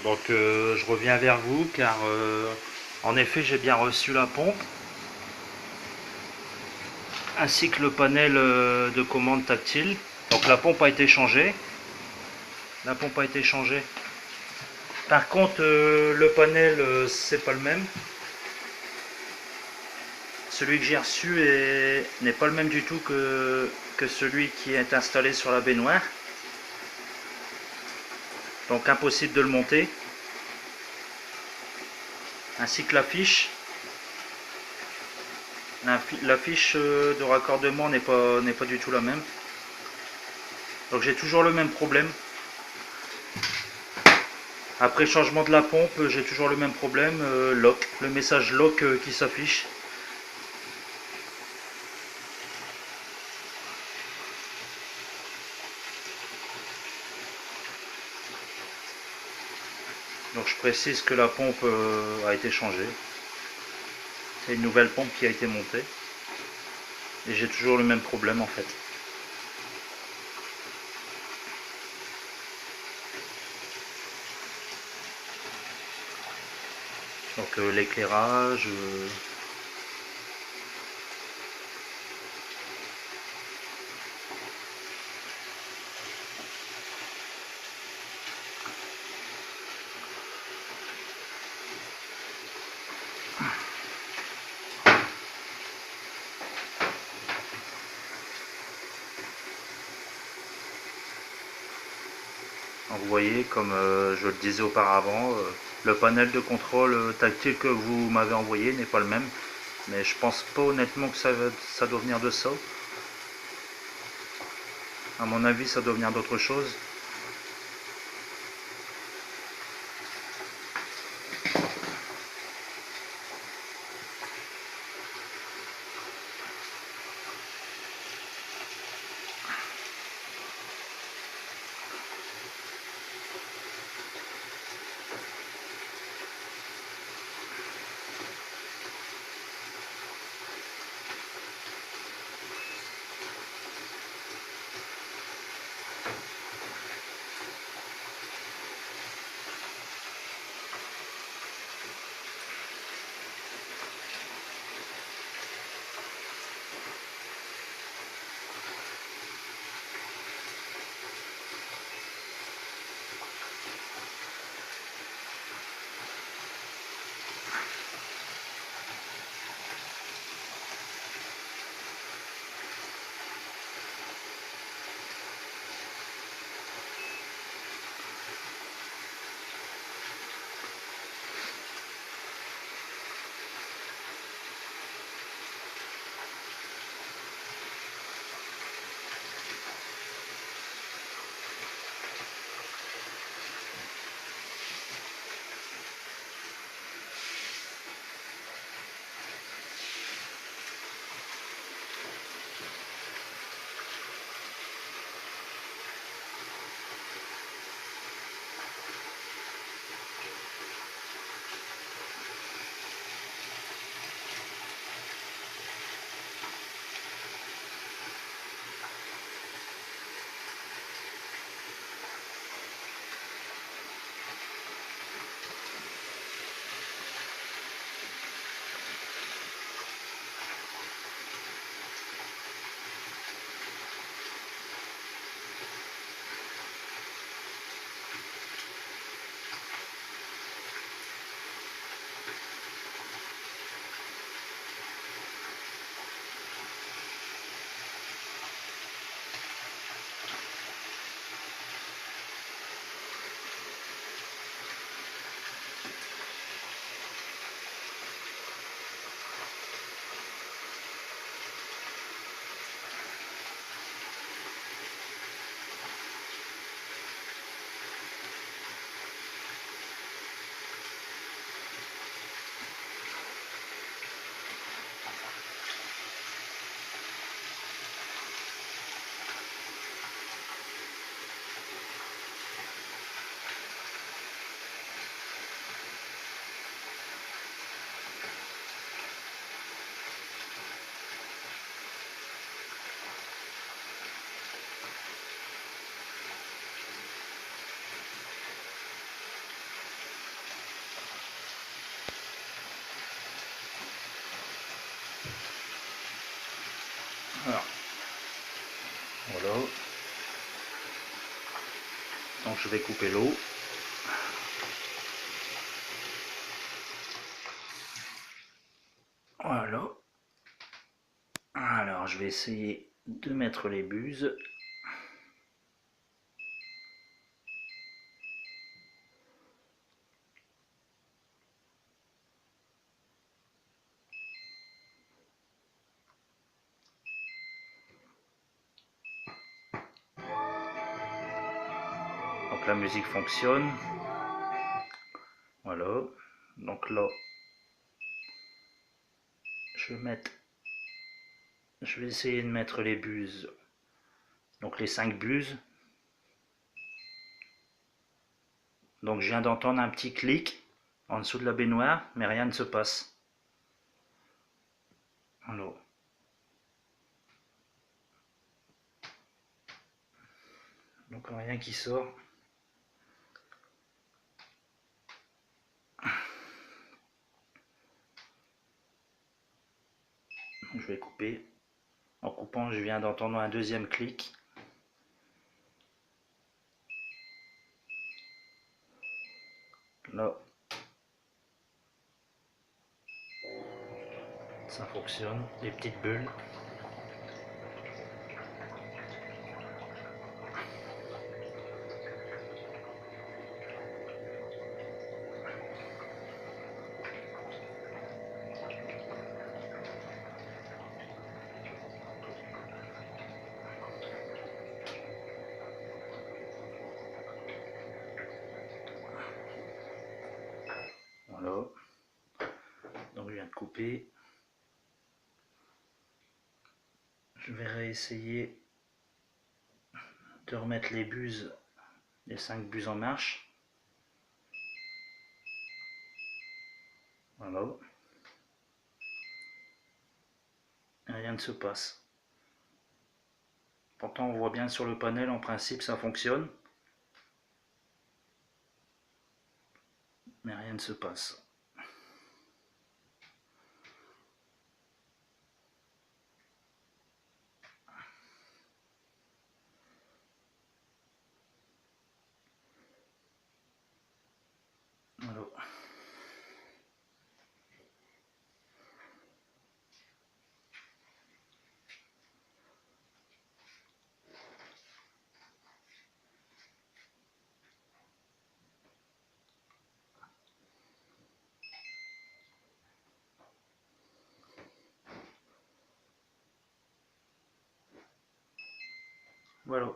Donc je reviens vers vous car en effet j'ai bien reçu la pompe ainsi que le panel de commande tactile. Donc la pompe a été changée. La pompe a été changée. Par contre le panel c'est pas le même. Celui que j'ai reçu n'est pas le même du tout que celui qui est installé sur la baignoire. Donc impossible de le monter. Ainsi que la fiche. La fiche de raccordement n'est pas du tout la même. Donc j'ai toujours le même problème. Après changement de la pompe, j'ai toujours le même problème, lock, le message lock qui s'affiche. Donc je précise que la pompe a été changée. C'est une nouvelle pompe qui a été montée. Et j'ai toujours le même problème en fait. Donc l'éclairage, donc vous voyez, comme je le disais auparavant, le panel de contrôle tactile que vous m'avez envoyé n'est pas le même. Mais je pense pas honnêtement que ça doit venir de ça. À mon avis, ça doit venir d'autre chose. Donc je vais couper l'eau. Voilà. Alors je vais essayer de mettre les buses. Donc la musique fonctionne. Voilà. Donc là, je vais essayer de mettre les buses. Donc les 5 buses. Donc je viens d'entendre un petit clic en dessous de la baignoire, mais rien ne se passe. Alors, donc rien qui sort. Donc, je vais couper. En coupant, je viens d'entendre un deuxième clic. Là, ça fonctionne, les petites bulles. Voilà. Donc je viens de couper. Je vais réessayer de remettre les buses, les 5 buses en marche. Voilà. Et rien ne se passe. Pourtant on voit bien sur le panel, en principe ça fonctionne. Mais rien ne se passe. Voilà. Voilà.